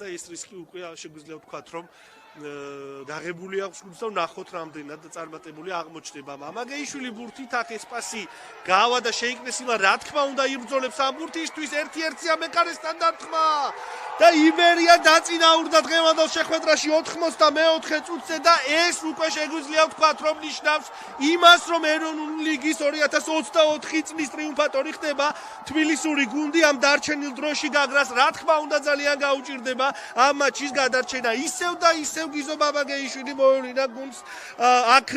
და ეს რისკი უკვე შეგვიძლია ვთქვათ, რომ დაღებული აქვს გუნდს და ვნახოთ რამდენად წარმატებული აღმოჩნდება. მამაგეიშვილი ბურთით აქ ესპასი გავა და შეიკნეს ილა, რა თქმა უნდა იბრძოლებს ამ ბურთისთვის 1-1-ია მეკარე სტანდარტმა და იბერია დაწინაურდა დღევანდელ შეხვედრაში 94 წუთზე და ეს უკვე შეგვიძლია ვთქვათ, რომ ნიშნავს იმას, რომ ეროვნული ლიგის 2024 წლის ტრიუმფატორი ხდება თბილისური გუნდი ამ დარჩენილ დროში გაგრას რა თქმა უნდა ძალიან გაუჭირდება ამ მატჩის გადარჩენა. ისევ და ისევ გიზო მამაგეიშვილი მოევლინა გუნდს აქ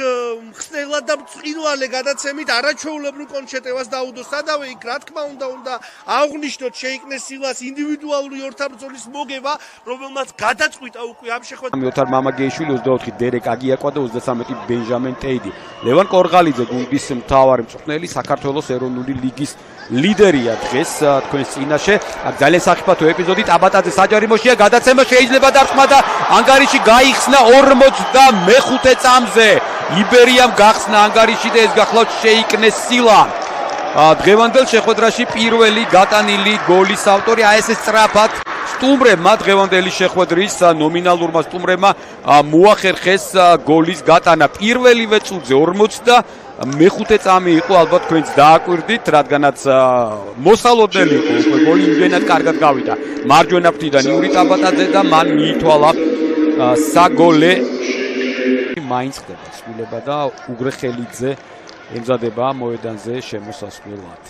ხსნელად და მწყინვალე გადაცემით არაჩვეულებრივ კონჩეტევას დაუდო სადავე იქ რა თქმა უნდა აღნიშნოთ შეიკნეს სილას ინდივიდუალური ორთაბრძოლის მოგება, რომელმაც გადაწყვიტა უკვე ამ შეხვედრაში. ოთარ მამაგეიშვილი 24 დერეკ აგიაკვა და 33 ბენჟამენ ტეიდი. ლევან კორღალიძე გუნდის მთავარი მწვრთნელი საქართველოს ეროვნული ლიგის ლიდერია დღეს თქვენს წინაშე. აქ ძალიან სახიფათო ეპიზოდი ტაბატაძე საჯარიმოშია, გადაცემა შეიძლება დარწმა და ანგარიში გაიხსნა 45 წამზე. იბერიამ გახსნა ანგარიში და ეს გახლავთ შეიკნეს სილა. დღევანდელ შეხვედრაში პირველი გატანილი გოლის ავტორი ეს სწრაფად სტუმრებმა დღევანდელი შეხვედრის ნომინალურმა სტუმრებმა მოახერხეს გოლის გატანა პირველივე წუთზე 45 წამი იყო, ალბათ თქვენც დააკვირდით, რადგანაც მოსალოდნელი იყო უკვე გოლი იმდენად კარგად გავიდა მარჯვენა ფრთიდან იური ტაბატაძე და მან მიითვალა საგოლე. მაინც ხდება სრულება და უგრეხელიძე ემზადება მოედანზე შემოსასვლელად.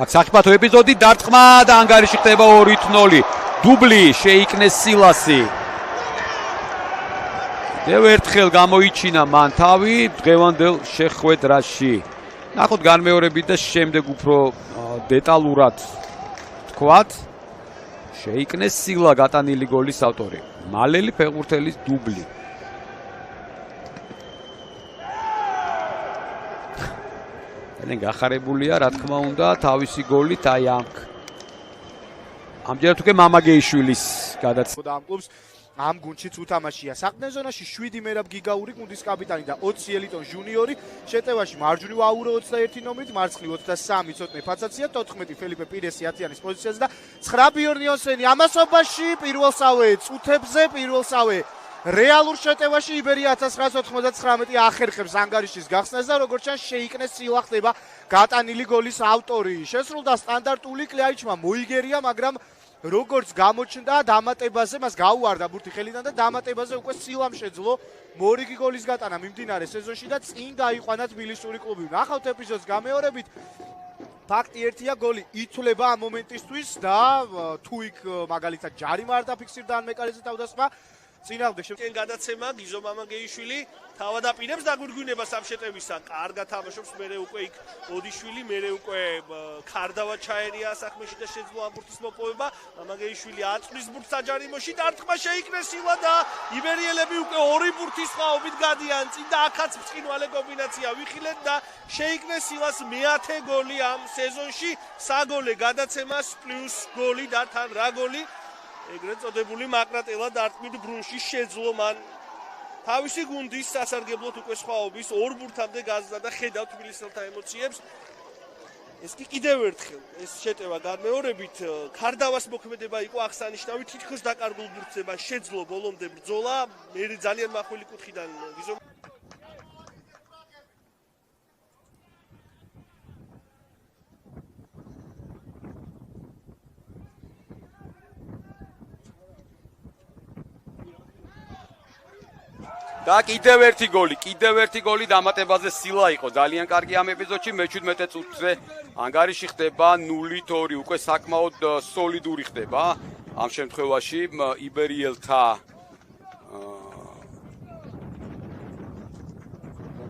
აქ სახიფათო ეპიზოდი დარტყმა და ანგარიში ხდება 2-0. დუბლი შეიკნეს სილასი. დევ ერთხელ გამოიჩინა მან თავი დღევანდელ შეხვედრაში. ნახოთ განმეორებით და შემდეგ უფრო დეტალურად თქვათ. შეიკნეს სილა გატანილი გოლის ავტორი. მალელი ფეხბურთელის დუბლი. ძალიან გახარებულია, რა თქმა უნდა, თავისი გოლით აი ამჯერად უკვე მამაგეიშვილის გადაცემა ამ კლუბს ამ გუნდშიც უთამაშია. საყრდენ ზონაში 7 მერაბ გიგაური გუნდის კაპიტანი და 20 ელიტონ ჟუნიორი. შეტევაში მარჯვნივ აურო 21 ნომრით, მარცხნივ 23 ცოტნე ფაცაცია, 14 ფელიპე პირესი ათიანის პოზიციაზე და 9 ბიორნიოსენი ამასობაში პირველსავე წუთებზე პირველსავე რეალურ შეტევაში იბერია 1999 ახერხებს ანგარიშის გახსნას და როგორც ჩანს შეიკნეს სილა ხდება გატანილი გოლის ავტორი. შესრულდა სტანდარტული კლიაიჩმა მოიგერია, მაგრამ როგორც გამოჩნდა დამატებაზე მას გაუარდა ბურთი ხელიდან და დამატებაზე უკვე სილამ შეძლო მორიგი გოლის გატანა მიმდინარე სეზონში და წინ გაიყვანა თბილისური კლუბი. ნახავთ ეპიზოდს გამეორებით. ფაქტი ერთია, გოლი ითვლება ამ მომენტისთვის და თუ იქ მაგალითად ჯარიმა არ დაფიქსირდა ან მეკარეზე თავდასხმა წინააღმდეგ შემდგენ გადაცემა გიზო მამაგეიშვილი თავადაპირებს დაგვირგვინებას ამ შეტევისა. კარგად თამაშობს, მერე უკვე იქ ოდიშვილი, მერე უკვე ქარდავა ჩაერია საქმეში და შეძლო ამ ბურთის მოპოვება. მამაგეიშვილი აწვის ბურთს საჯარიმოში, დარტყმა შეიკნეს სილა და იბერიელები უკვე ორი ბურთის სხვაობით გადიან წინ და აქაც ბრწყინვალე კომბინაცია ვიხილეთ და შეიკნეს სილას მეათე გოლი ამ სეზონში. საგოლე გადაცემას პლუს გოლი და თან რა გოლი ეგრეთ წოდებული მაკრატელა დარტყმით ბრუნში შეძლო მან თავისი გუნდის სასარგებლოდ უკვე სხვაობის ორ ბურთამდე გაზრდა და ხედავ თბილისელთა ემოციებს. ეს კი კიდევ ერთხელ ეს შეტევა განმეორებით ქარდავას მოქმედება იყო აღსანიშნავი, თითქოს დაკარგულ ბურთზე მან შეძლო ბოლომდე ბრძოლა. მე ძალიან მახვილი კუთხიდან გიზო და კიდევ ერთი გოლი დამატებაზე სილა იყო. ძალიან კარგი ამ ეპიზოდში მე-17 წუთზე ანგარიში ხდება 0-2, უკვე საკმაოდ სოლიდური ხდება. ამ შემთხვევაში იბერიელთა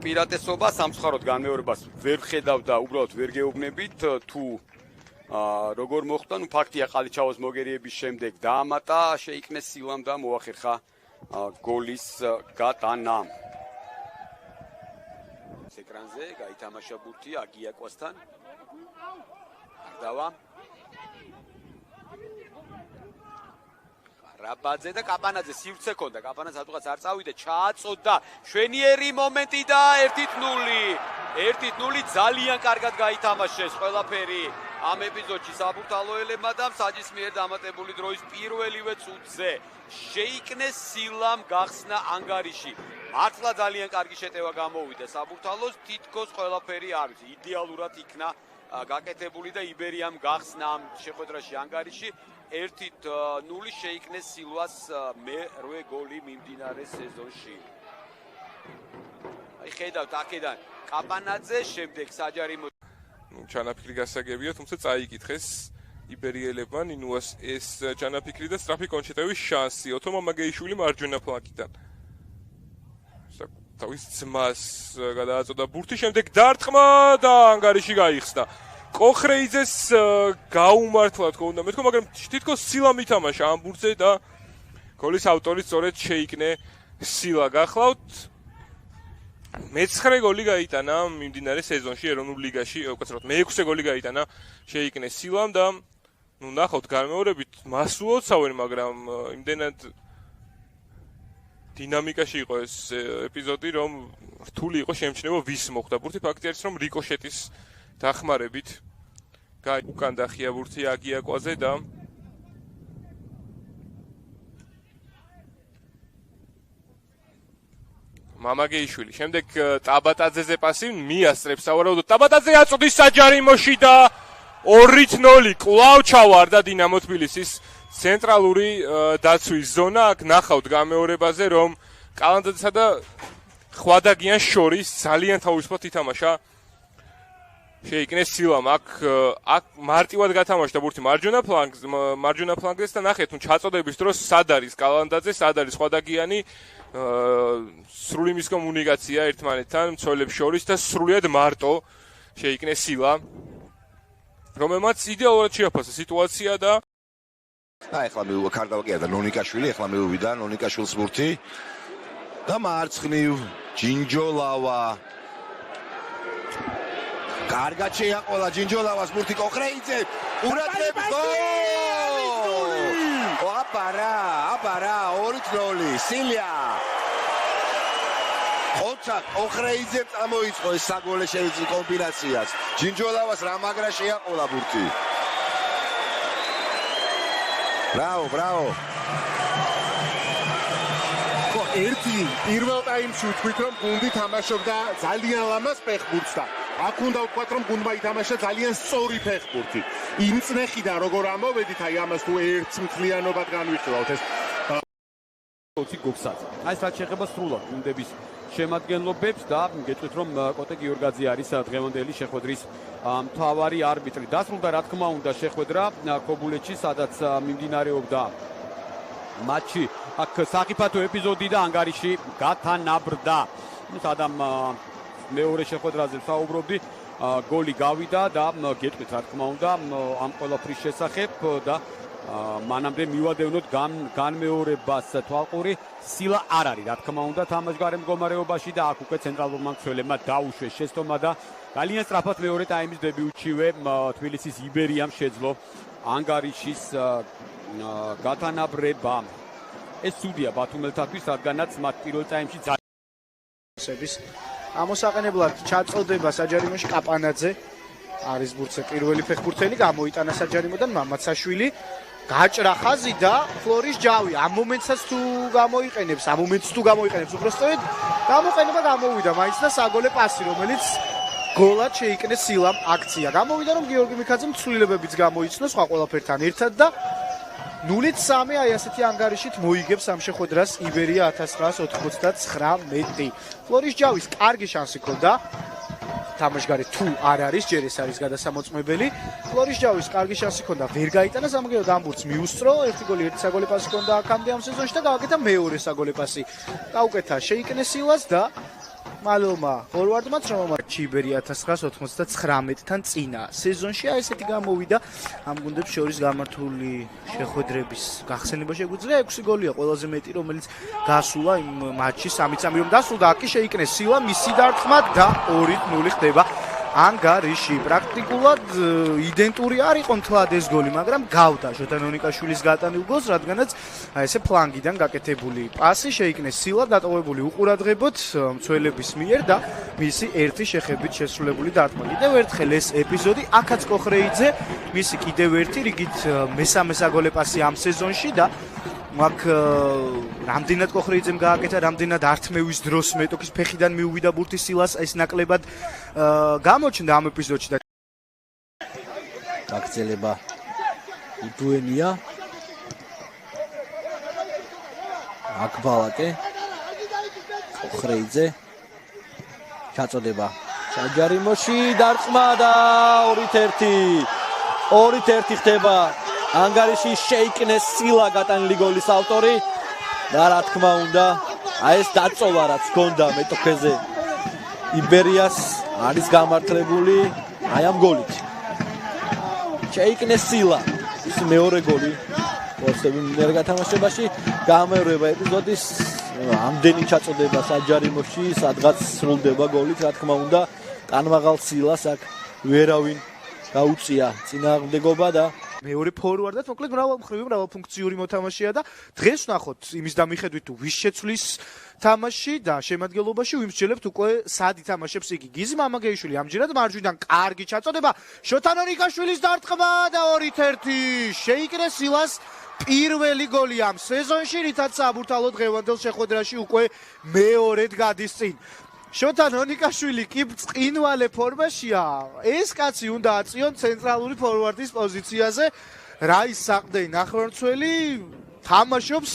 პირატესობა სამცხაროდ განმეორებას ვერ ხედავდა, უბრალოდ ვერ გეუბნებით თუ როგორ მოხდა. ნუ ფაქტია, ყალიჩაოს მოგერიების შემდეგ დაამატა შეიკნეს სილამ და მოახერხა გოლის გატანა. ეკრანზე გაითამაშა ბურთი აგიაკვასთან. კარდავა. რაბაძე და კაპანაძე სივრცე ქონდა, კაპანაძე სადღაც არ წავიდა, ჩააწოდა შვენიერი მომენტი და 1-0. 1-0 ძალიან კარგად გაითამაშეს ყველაფერი ამ ეპიზოდში საბურთალოელებმა და მსაჯის მიერ დამატებული დროის პირველივე წუთზე შეიკნეს სილამ გახსნა ანგარიში. მართლა ძალიან კარგი შეტევა გამოვიდა საბურთალოს, თითქოს ყველაფერი არის იდეალურად იქნა გაკეთებული და იბერიამ გახსნა ამ შეხვედრაში ანგარიში. 1-0 შეიკნეს სილვას მერვე გოლი მიმდინარე სეზონში. აი ხედავთ აქედან კაპანაძე, შემდეგ საჯარიმო ჩანაფიქრი გასაგებია, თუმცა წაიკითხეს იბერიელებმა ნინუას ეს ჩანაფიქრი და სწრაფი კონჩეტევის შანსი. ოთო მამაგეიშვილი მარჯვენა ფლანგიდან. თავის ძმას გადააწოდა ბურთი, შემდეგ დარტყმა და ანგარიში გაიხსნა. კოხრეიძეს გაუმართლა თქო უნდა მეთქო, მაგრამ თითქოს სილამ ითამაშა ამ ბურთზე და გოლის ავტორი სწორედ შეიკნე სილა. გახლავთ მე-9 გოლი გაიტანა მიმდინარე სეზონში ეროვნულ ლიგაში, უკაცრავად მე-6 გოლი გაიტანა შეიკნე სილამ და ნახავთ გამეორებით მასულოცავენ, მაგრამ იმდენად დინამიკაში იყო ეს ეპიზოდი, რომ რთული იყო შემჩნევა ვის მოხდა ბურთი. ფაქტი არის, რომ რიკოშეტის დახმარებით უკან დახია ბურთი აგიაკვაზე და მამაგეიშვილი. შემდეგ ტაბატაძეზე პასი მიასწრებს სავარაუდოდ. ტაბატაძე აწოდის საჯარიმოში და 2-0 კვლავ ჩავარდა დინამო თბილისის ცენტრალური დაცვის ზონა. აქ ნახავთ გამეორებაზე, რომ კალანდაძესა და ხვადაგიანს შორის ძალიან თავისუფლად ითამაშა შეიკნეს სილამ. აქ მარტივად გათამაშდა ბურთი მარჯვენა ფლანგზე და ნახეთ, ჩაწოდების დროს სად არის კალანდაძე, სად არის ხვადაგიანი, სრული მის კომუნიკაცია ერთმანეთთან მცველებს შორის და სრულიად მარტო შეიკნეს სილა, რომელმაც იდეალურად შეაფასა სიტუაცია და ეხლა კარგავაკია და ნონიკაშვილი, ეხლა მეუვიდა ნონიკაშვილს ბურთი და მარცხნივ ჯინჯოლავა. კარგად შეაყოლა ჯინჯოლავას ბურთი კოხრეიძე. ყურადღების გოლი! აბარა 2-0 სილია. ხოცა კოხრეიძე წამოიწყო ეს საგოლე შეიძი კომბინაციას. ჯინჯოლავას რა მაგრა შეაყოლა ბურთი. Bravo. ერთი პირველ ტაიმში ვთქვით, რომ გუნდი თამაშობდა ძალიან ლამაზ ფეხბურთს და აქ უნდა ვთქვათ, რომ გუნდმა ითამაშა ძალიან სწორი ფეხბურთი. იმ წნეხიდან როგორ ამოვედით, აი ამას თუ ერთ მთლიანობად განვიხილავთ ეს 20 გოგსაძე. აი ეს რაც შეეხება სრულად გუნდების შემადგენლობებს და გეტყვით, რომ კოტე გიორგაძე არის დღევანდელი შეხვედრის მთავარი არბიტრი. დასრულდა რა თქმა უნდა შეხვედრა ქობულეთში, სადაც მიმდინარეობდა მატჩი. აქ საფრთხო ეპიზოდი და ანგარიში გათანაბრდა. სადამ მეორე შეხვედრაზე საუბრობდი, გოლი გავიდა და გეტყვით რა თქმა უნდა ამ ყველაფრის შესახებ და მანამდე მივადევნოთ განმეორებას თვალყური სილა არ არის რა თქმა უნდა თამაშგარე მდგომარეობაში და აქ უკვე ცენტრალურმა მცველებმა დაუშვეს შეცდომა და ძალიან სწრაფად მეორე ტაიმის დებიუტშივე თბილისის იბერიამ შეძლო ანგარიშის გათანაბრება. ეს ცუდია ბათუმელთათვის, რადგანაც მათ პირველ ტაიმში ამოსაყენებლად ჩაწოდება საჯარიმოში კაპანაძე არის ბურთზე პირველი ფეხბურთელი, გამოიტანა საჯარიმოდან მამაცაშვილი, გაჭრა ხაზი და ფლორის ჯავი. ამ მომენტსაც თუ გამოიყენებს, უბრალოდ გამოყენება გამოვიდა მაინც და საგოლე პასი, რომელიც გოლად შეიკნეს სილამ აქცია. გამოვიდა რომ გიორგი მიქაძემ ცვლილებებიც გამოიცნო სხვა ყველაფერთან ერთად და 0-3 აი ასეთი ანგარიშით მოიგებს ამ შეხვედრას იბერია 1999. ფლორის ჯავის კარგი შანსი ქონდა. თამაშგარე თუ არ არის, ჯერ ეს არის გადასამოწმებელი. ფლორის ჯავის კარგი შანსი ქონდა, ვერ გაიტანა სამაგერო დამბურთს მიუსწრო, ერთი გოლი, ერთი საგოლე პასი ქონდა აქამდე ამ სეზონში და გავაკეთა მეორე საგოლე პასი. გაუკეთა შეიკნეს სილას და მალომა ფორვარდმაც რომელმაც იბერია 1999-თან წინა სეზონში აი ესეთი გამოვიდა ამ გუნდებს შორის გამართული შეხვედრების გახსენება შეგვიძლია 6 გოლია ყველაზე მეტი რომელიც გასულა იმ მატჩში 3-3 რომ დასრულდა აქ შეიკნეს სილა მისი დარტყმა და 2-0 ხდება ანგარიში. პრაქტიკულად იდენტური არ იყო მთლად ეს გოლი, მაგრამ გავდა ჟოტანონიკაშვილის გატანილ გოლს, რადგანაც ესე ფლანგიდან გაკეთებული პასი შეიკნეს სილა დატოვებული უყურადღებოდ მცველების მიერ და მისი ერთი შეხებით შესრულებული დარტყმა. კიდევ ერთხელ ეს ეპიზოდი აქაც კოხრეიძე მისი კიდევ ერთი რიგით მესამე საგოლე პასი ამ სეზონში და მაგ რამდენად კოხრეიძემ გააკეთა, რამდენად ართმევის დროს მეტოქის ფეხიდან მიუვიდა ბურთი სილას, ეს ნაკლებად გამოჩნდა ამ ეპიზოდში და გაგრძელება უდუენია აკბალაკე კოხრეიძე ჩაწოდება საჯარიმოში დარტყმა და 2-1 ხდება ანგარიში შეიკნეს სილა გატანილი გოლის ავტორი და რა თქმა უნდა აი ეს დაწოლა რაც ჰქონდა მეტოქეზე იბერიას არის გამართლებული აი ამ გოლით შეიკნეს სილა ის მეორე გოლი პოსტები მიერ გათამაშებაში გამეორება ეპიზოდის ამდენი ჩაწოდება საჯარიმოში სადღაც სრულდება გოლით რა თქმა უნდა ტანმაღალ სილას აქ ვერავინ გაუწია წინააღმდეგობა და მეორე ფორვარდად მოკლედ მრავალფუნქციური მოთამაშეა და დღეს ვნახოთ იმის დამიხედვით თუ ვის შეცვლის თამაში და შემადგენლობაში ვიმსჯელებთ უკვე სად ითამაშებს იგი გიზი მამაგეიშვილი ამჯერად მარჯვიდან კარგი ჩაწოდება შოთანონიკაშვილის დარტყმა და 2-1 შეიკრეს სილას პირველი გოლი ამ სეზონში რითაც საბურთალო დღევანდელ შეხვედრაში უკვე მეორედ გადის წინ შოთანონიკაშვილი კი წინვალე ფორმაშია ეს კაცი უნდა აწიონ ცენტრალური ფორვარდის პოზიციაზე რაის საყდენი ნახევარმცველი თამაშობს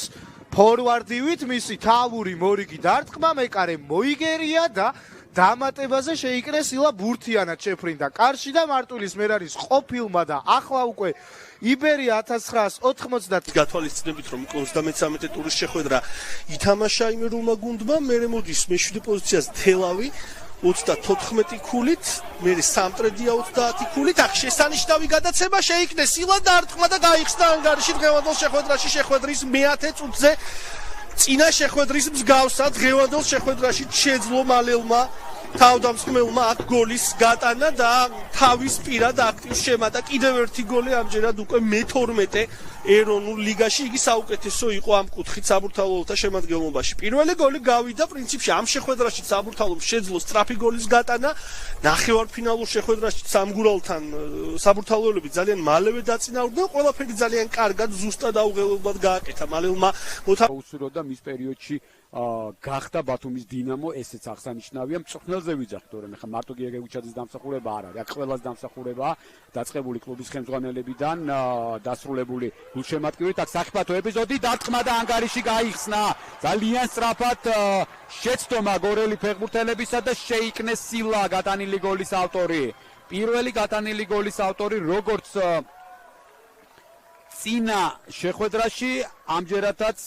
ფორვარდივით მისი თავური მორიგი დარტყმა მეკარე მოიგერია და დამატებაზე შეიკრეს სილა ბურთიანად შეფრინდა კარში და მარტვილის მერ არის ყოფილმა და ახლა უკვე იბერია 1990 გათვალისწინებით რომ 33 ტურის შეხვედრა ითამაშა იმერულმა გუნდმა მერე მოდის მე-7 პოზიციას თელავი 34 ქულით მერე სამტრედია 30 ქულით აქ შესანიშნავი გადაცემა შეიკნეს სილა დარტყმა და გაიხსნა ანგარიში დღევანდელ შეხვედრაში შეხვედრის მე-10 წუთზე წინა შეხვედრის მსგავსად დღევანდელ შეხვედრაში შეძლო მალელმა თავდამსხმელმა აქ გოლის გატანა და თავის პირად აქტივს შემატა კიდევ ერთი გოლი ამჯერად უკვე მე-12 ეროვნულ ლიგაში იგი საუკეთესო იყო ამ კუთხით საბურთალოთა შემადგენლობაში პირველი გოლი გავიდა პრინციპში ამ შეხვედრაში საბურთალომ შეძლო სწრაფი გოლის გატანა ნახევარფინალურ შეხვედრაში სამგურალთან საბურთალოელები ძალიან მალევე დაწინაურდნენ ყველაფერი ძალიან კარგად ზუსტად აუღელებლად გააკეთა მალელმა უსუროდა მის პერიოდში გახდა ბათუმის დინამო ესეც აღსანიშნავია მწვრთნელზე ვიძახით თორემ ხა მარტო გეგეუჩაძის დამსახურება არ არის აქ ყველას დამსახურებაა დაწყებული კლუბის ხელმძღვანელებიდან დასრულებული გულშემატკივრით აქ საფათო ეპიზოდი დარტყმა და ანგარიში გაიხსნა ძალიან სწრაფად შეცდომა გორელი ფეხბურთელებისა და შეიკნეს სილა გატანილი გოლის ავტორი პირველი გატანილი გოლის ავტორი როგორც წინა შეხვედრაში ამჯერადაც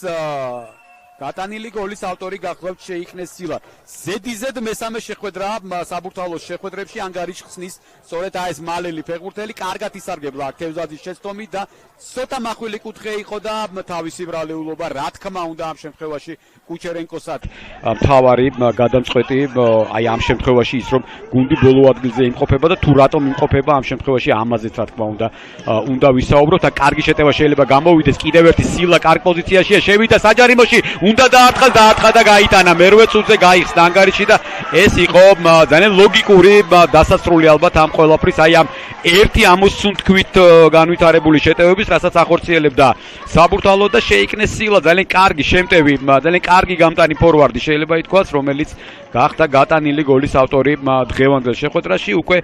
გატანილი გოლის ავტორი გახლავთ შეიკნეს სილა. ზედიზედ მესამე შეხვედრა საბურთალოს შეხვედრებში ანგარიში ხსნის სწორედ ეს მალელი ფეხბურთელი კარგად ისარგებლა აქტევზაძის შეცდომით და ცოტა მახვილი კუთხე იყო და თავისი ბრალეულობა რა თქმა უნდა ამ შემთხვევაში კუჩერენკოსად მთავარი გადამწყვეტი აი ამ შემთხვევაში ის რომ გუნდი ბოლო ადგილზე იმყოფება და თუ რატომ იმყოფება ამ შემთხვევაში ამაზეც რა თქმა უნდა ვისაუბროთ და კარგი შეტევა შეიძლება გამოვიდეს კიდევ ერთი სილა კარგ პოზიციაშია შევიდა საჯარიმოში უნდა დაარტყა და გაიტანა მერვე წუთზე გაიხსნა ანგარიში და ეს იყო ძალიან ლოგიკური დასასრული ალბათ ამ ყველაფრის აი ამ ერთი ამოსუნ თქვით განვითარებული შეტევების რასაც ახორციელებდა საბურთალო და შეიკნეს სილა ძალიან კარგი შემტევი ძალიან კარგი გამტანი ფორვარდი შეიძლება ითქვას რომელიც გახდა გატანილი გოლის ავტორი დღევანდელ შეხვედრაში უკვე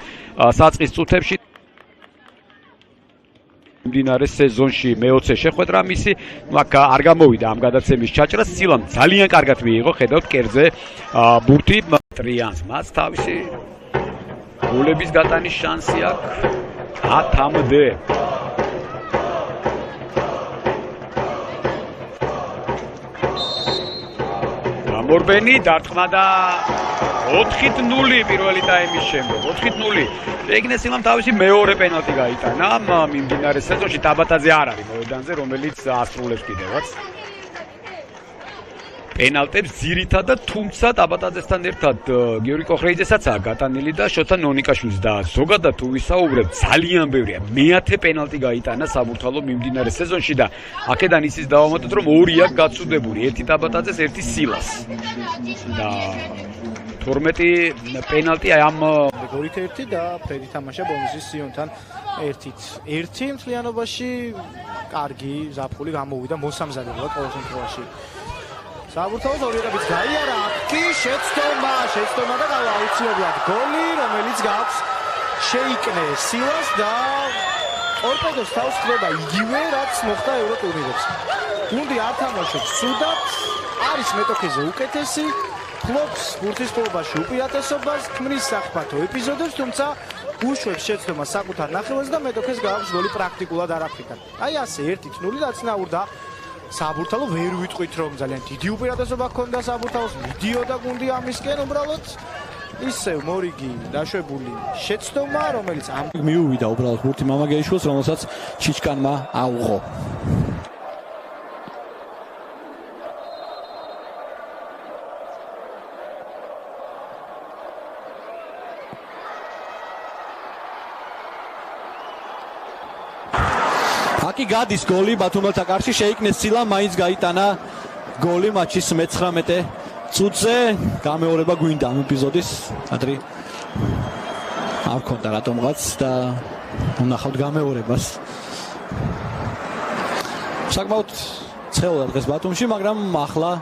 საწყის წუთებში მდინარე სეზონში მე-20 შეხვედრა მისი აქ არ გამოვიდა ამ გადაცემის ჩაჭრა სილამ ძალიან კარგად მიიღო ხედავთ კერძზე ბურთი ტრიანს მას თავისი გოლების გატანის შანსი აქვს 10-მდე გამორბენი დარტყმა და 4-0 პირველი ტაიმის შემდეგ 4-0 შეიკნეს სილამ თავისი მეორე პენალტი გაიტანა მიმდინარე სეზონში ტაბატაძე არ არის მოედანზე რომელიც ასრულებს კიდევაც პენალტებს ძირითადად, თუმცა ტაბატაძესთან ერთად გიორგი კოხრეიძესაც გატანილი და შოთა ნონიკაშვილს და ზოგადად თუ ვისაუბრებ, ძალიან ბევრია. მეათე პენალტი გაიტანა საბურთალო მიმდინარე სეზონში და აქედან ისიც დავამატოთ, რომ ორი აქვს გაცუდებული, ერთი ტაბატაძეს, ერთი სილას. და 12 პენალტი ამ გორით ერთი და ფრედი თამაშა ბონუსის სიონთან ერთით. ერთი მთლიანობაში კარგი ზაფხული გამოვიდა მოსამზადებლად ყოველ შემთხვევაში. საბურთალოს ორი ეტაპიც გაიარა, აქ შეცდომა და აუცილებლად გოლი, რომელიც გაქვს შეიკნე სილას და ტორპედოს თავს ხდება იგივე, რაც მოხდა ევროტურნირებში. გუნდი არ თამაშობს ცუდად, არის მეტოქეზე უკეთესი, ფლობს ბურთის ფლობაში უპირატესობას, ქმნის სახიფათო ეპიზოდებს, თუმცა უშვებს შეცდომას საკუთარ ნახევარს და მეტოქეს გააქვს გოლი პრაქტიკულად არაფრიდან. აი ასე 1-0 დაწინაურდა საბურთალო. ვერ ვიტყვით რომ ძალიან დიდი უპირატესობა ჰქონდა საბურთალოს, მიდიოდა გუნდი ამისკენ, უბრალოდ ისევ მორიგი დაშვებული შეცდომა, რომელიც ამ მიუვიდა უბრალოდ ბურთი მამაგეიშვილს, რომელსაც ჩიჩკანმა აუღო. აკი გადის გოლი ბათუმელთა კარში, შეიკნეს ცილა, მაინც გაიტანა გოლი მატჩის მე-19 წუთზე. გამეორება გვინდა ამ ეპიზოდის, ადრე არ ქონდა რატომღაც და ვნახავთ გამეორებას. საკმაოდ ცხელოდა დღეს ბათუმში, მაგრამ ახლა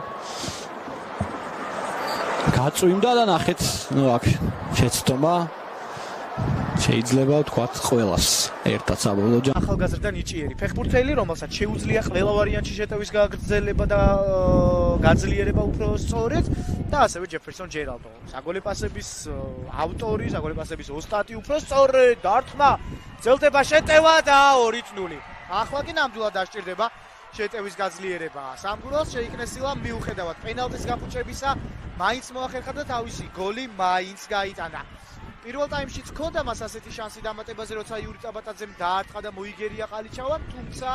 გაწვიმდა და ნახეთ, აქ შეცდომა შეიძლება ვთქვათ ყველას ერთად საბოლოო ახალგაზრდა ნიჭიერი ფეხბურთელი, რომელსაც შეუძლია ყველა ვარიანტში შეტევის გაგრძელება და გაძლიერება უფრო სწორედ და ასევე ჯეფერსონ ჯერალდო, საგოლე პასების ავტორი, საგოლე პასების ოსტატი, უფრო სწორედ დარტყმა, ძელდება შეტევა და 2-0. ახლა კი ნამდვილად დასჭირდება შეტევის გაძლიერება. სამგურელს შეიკნეს ცილა მიუხედავად პენალტის გაფუჭებისა, მაინც მოახერხა და თავისი გოლი მაინც გაიტანა. პირველ ტაიმშიც ჰქონდა მას ასეთი შანსი დამატებაზე, როცა იური ტაბატაძემ დაარტყა და მოიგერია ყალიჩავამ, თუმცა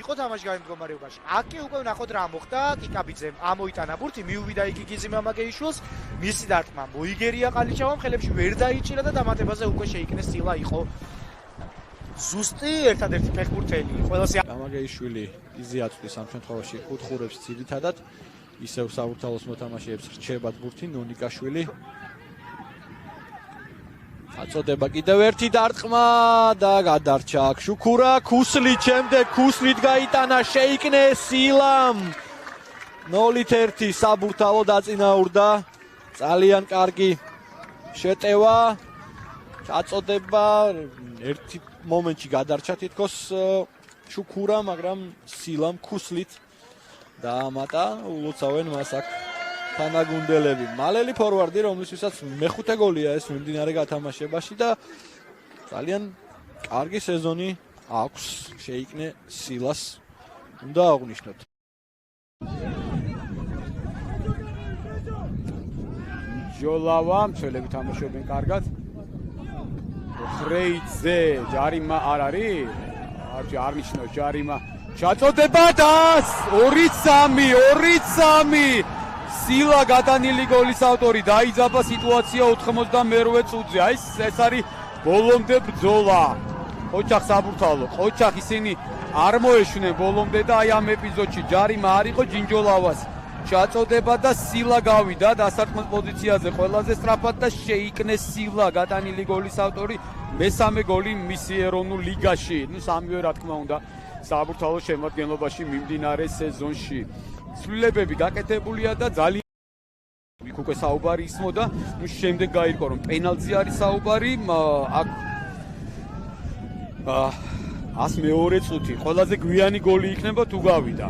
იყო თამაშგარის მდგომარეობაში. აქ უკვე ვნახოთ რა მოხდა, კიკაბიძემ ამოიტანა ბურთი, მიუვიდა იგი გიზი მამაგეიშვილს, მისი დარტყმა მოიგერია ყალიჩავამ, ხელებში ვერ დაიჭირა და დამატებაზე უკვე შეიკნეს ცილა, იყო ზუსტი ერთადერთი ფეხბურთელი. ყველას მამაგეიშვილი იზიაწვის ამ შემთხვევაში ხუთხურებს ძირითადად, ისევ საბურთალოს მოთამაშეებს რჩებათ ბურთი, ნონიკაშვილი აწოდება კიდევ ერთი დარტყმა და გადარჩა აქ შუქურა, ქუსლით შემდეგ ქუსლით გაიტანა, შეიკნე სილამ 0-1 საბურთალო დაწინაურდა. ძალიან კარგი შეტევა, აწოდება ერთი მომენტში გადარჩა თითქოს შუქურა, მაგრამ სილამ ქუსლით დაამატა, ულოცავენ მას აქ თანაგუნდელები. მალელი ფორვარდი, რომლისთვისაც მეხუთე გოლია ეს მიმდინარე გათამაშებაში და ძალიან კარგი სეზონი აქვს, შეიკნე სილას, უნდა აღვნიშნოთ. ჯოლავა, მცველები თამაშობენ კარგად. ხრეიძე, ჯარიმა არ არის? არ ნიშნავს ჯარიმა. ჩაწოდება და 2-3 სილა გადანილი გოლის ავტორი, დაიძაბა სიტუაცია 92 წუთზე. აი ეს არის ბოლომდე ბრძოლა. ოჯახ საბურთალო, ოჯახ ისინი არ მოეშვნენ ბოლომდე და აი ამ ეპიზოდში ჯარიმა არ იყო ჯინჯოლავას. ჩაწოდება და სილა გავიდა დასარტყმელ პოზიციაზე ყველაზე სწრაფად და შეიკნეს სილა გადანილი გოლის ავტორი, მესამე გოლი მისი ეროვნულ ლიგაში. სამივე რა თქმა უნდა საბურთალოს შემადგენლობაში მიმდინარე სეზონში. ცვლილებები გაკეთებულია და ძალიან იქ უკვე საუბარი ისმოდა, შემდეგ გაირკვა რომ პენალტზე არის საუბარი, აქ 102 წუთი, ყველაზე გვიანი გოლი იქნება თუ გავიდა.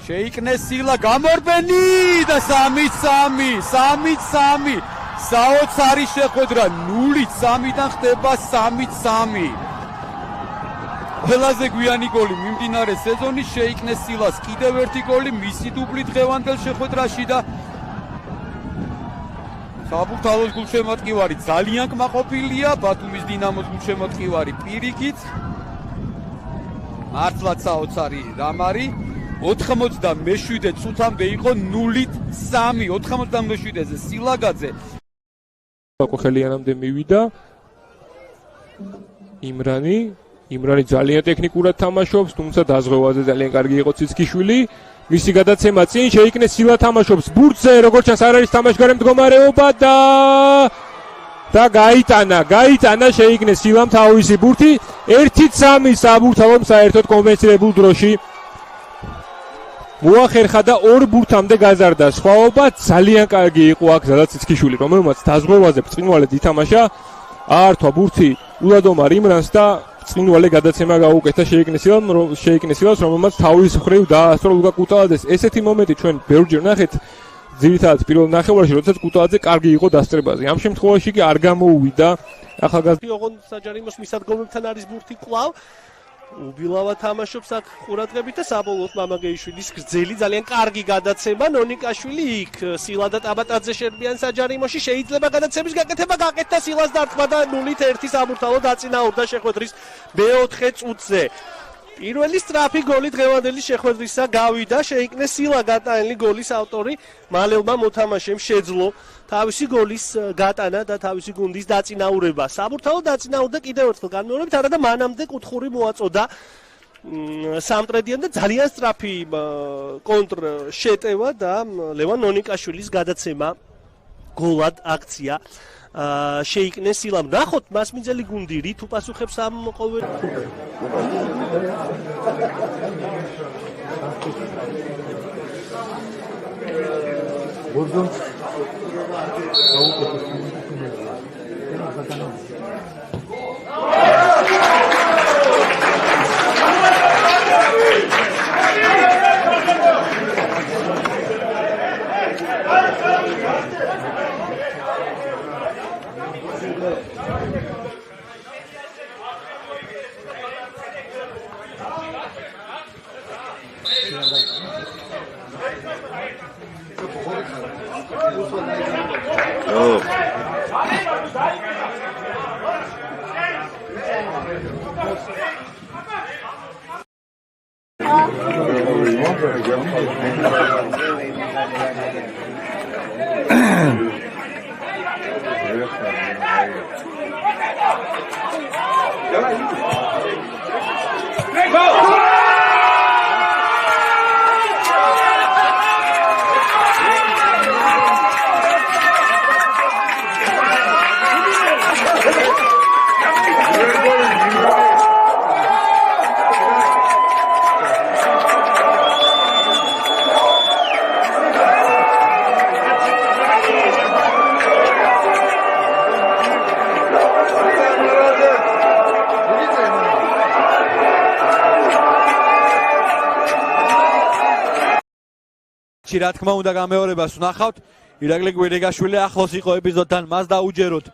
შეიკნეს სილა, გამორბენი და 3-3 საოცარი შეხვედრა 0-3-დან ხდება 3-3. ყველაზე გვიანი გოლი მიმდინარე სეზონის, შეიკნეს სილას კიდევ ერთი გოლი, მისი დუბლი დღევანდელ შეხვედრაში და საბურთალოს გულშემატკივარი ძალიან კმაყოფილია, ბათუმის დინამოს გულშემატკივარი პირიქით. მართლაც საოცარი რამ არის 97 წუთამდე იყო 0-3. 97-ზე სილაგაძე აკოხელიანამდე მივიდა იმრანი ძალიან ტექნიკურად თამაშობს, თუმცა დაზღვევაზე ძალიან კარგი იყო ციცქიშვილი. მისი გადაცემა წინ შეიკნეს სილა თამაშობს ბურთზე, როგორც ჩანს არ არის თამაშგარე მდგომარეობა და გაიტანა შეიკნეს სილამ თავისი ბურთი 1-3 საბურთალომ საერთოდ კონვენცირებულ დროში მოახერხა და 2 ბურთამდე გაზარდა. სხვაობა ძალიან კარგი იყო აქ სადაც ციცქიშვილი, რომელმაც დაზღვევაზე ბრწყინვალედ ითამაშა, აართვა ბურთი ულადომარ იმრანს და ბრწყინვალე გადაცემა გაუკეთა შეიკნეს სილას, რომელმაც თავის მხრივ დაასწრო ლუკა კუტალაძეს. ესეთი მომენტი ჩვენ ბევრჯერ ნახეთ, ძირითადად პირველ ნახევარში, როდესაც კუტალაძე კარგი იყო დასწრებაზე. ამ შემთხვევაში კი არ გამოუვიდა ახალგაზრდა. ოღონდ საჯარიმოს მისადგომებთან არის ბურთი კვლავ. უბილავა თამაშობს აქ ყურადღებით და საბოლოოდ მამაგეიშვილის გრძელი ძალიან კარგი გადაცემა. ნონიკაშვილი იქ სილა და ტაბატაძე შერბიან საჯარიმოში, შეიძლება გადაცემის გაკეთება გაკეთდა სილას დარტყმა და 0-1 საბურთალო დაწინაურდა შეხვედრის მეოთხე წუთზე. პირველი სწრაფი გოლი დღევანდელი შეხვედრისა გავიდა, შეიკნეს სილა გატანილი გოლის ავტორი, მალევმა მოთამაშემ შეძლო თავისი გოლის გატანა და თავისი გუნდის დაწინაურება. საბურთალო დაწინაურდა კიდევ ერთხელ განმეორებით, არადა მანამდე კუთხური მოაწოდა სამტრედიან და ძალიან სწრაფი კონტრ შეტევა და ლევან ნონიკაშვილის გადაცემა გოლად აქცია შეიკნეს სილამ. ნახოთ მასმიძელი გუნდი რით უპასუხებს ამ ყოველ რა თქმა უნდა გამეორებას ვნახავთ. ირაკლი გვირეგაშვილი ახლოს იყო ეპიზოდთან, მას დაუჯეროთ.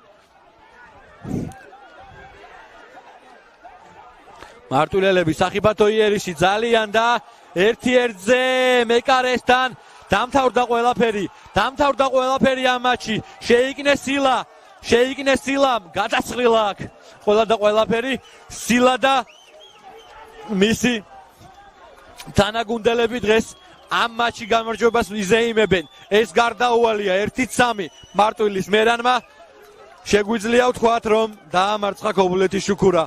მარტვილელები სახიფათო იერიში ძალიან და 1-1-ზე მეკარესთან დამთავრდა ყველაფერი ამ მატჩი. შეიკნეს სილამ გადაწყვილა აქ ყველა და ყველაფერი. სილა და მისი თანაგუნდელები დღეს ამ მატჩი გამარჯვებას იზეიმებენ. ეს გარდაუვალია 1-3 მარტვილის მერანმა. შეგვიძლია ვთქვათ, რომ დაამარცხა ქობულეთის შუქურა.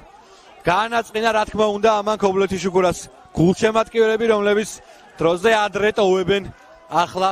განაწყინა რა თქმა უნდა ამან ქობულეთის შუქურას გულშემატკივრები, რომლებიც დროზე ადრე ტოვებენ ახლა.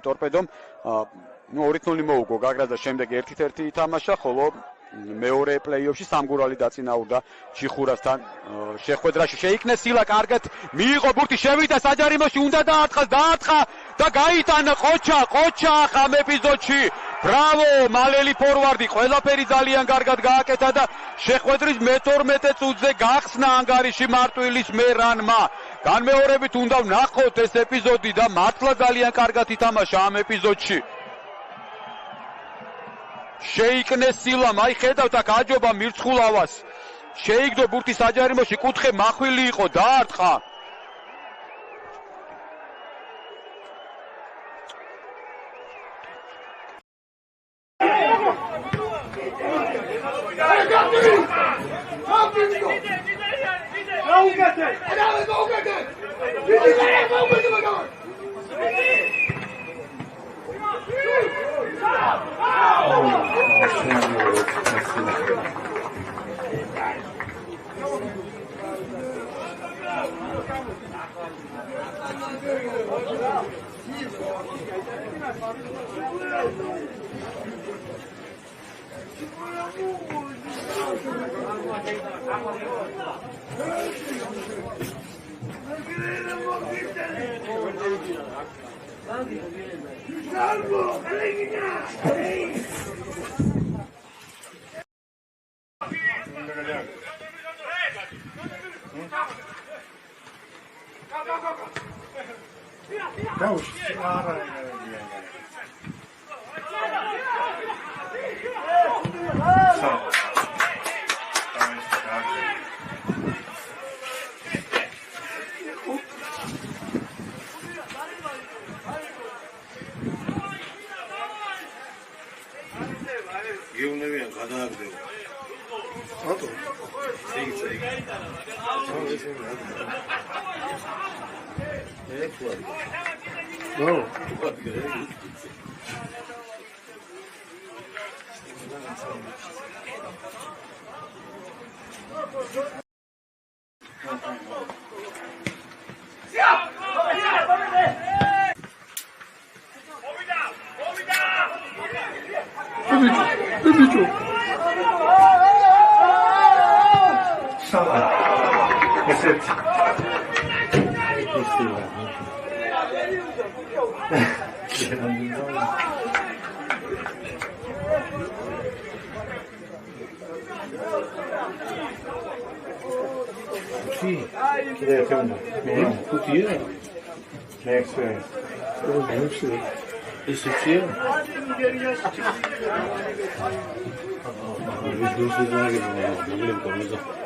ტორპედომ 2-0 მოუგო გაგრას და შემდეგ 1-1 ითამაშა, ხოლო მეორე პლეიოფში სამგურალი დაწინაურდა ჩიხურასთან შეხვედრაში. შეიქნეს სილა, კარგად მიიღო ბურთი, შევიდა საჯარიმოში, უნდა დაათხა და გაიტანა ყოჩა ამ ეპიზოდში. ბრავო, მალელი ფორვარდი, ყველაფერი ძალიან კარგად გააკეთა და შეხვედრის მე-12 წუთზე გახსნა ანგარიში მარტვილის მერანმა. განმეორებით უნდა ვნახოთ ეს ეპიზოდი და მართლა ძალიან კარგად ითამაშა ამ ეპიზოდში. შეიკნეს სილამ, აი ხედავთ აქ აჯობა მირცხულავას. შეიგდო ბურთი საჯარიმოში, კუთხე მახვილი იყო, დაარტყა.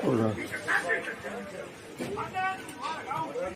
Ora.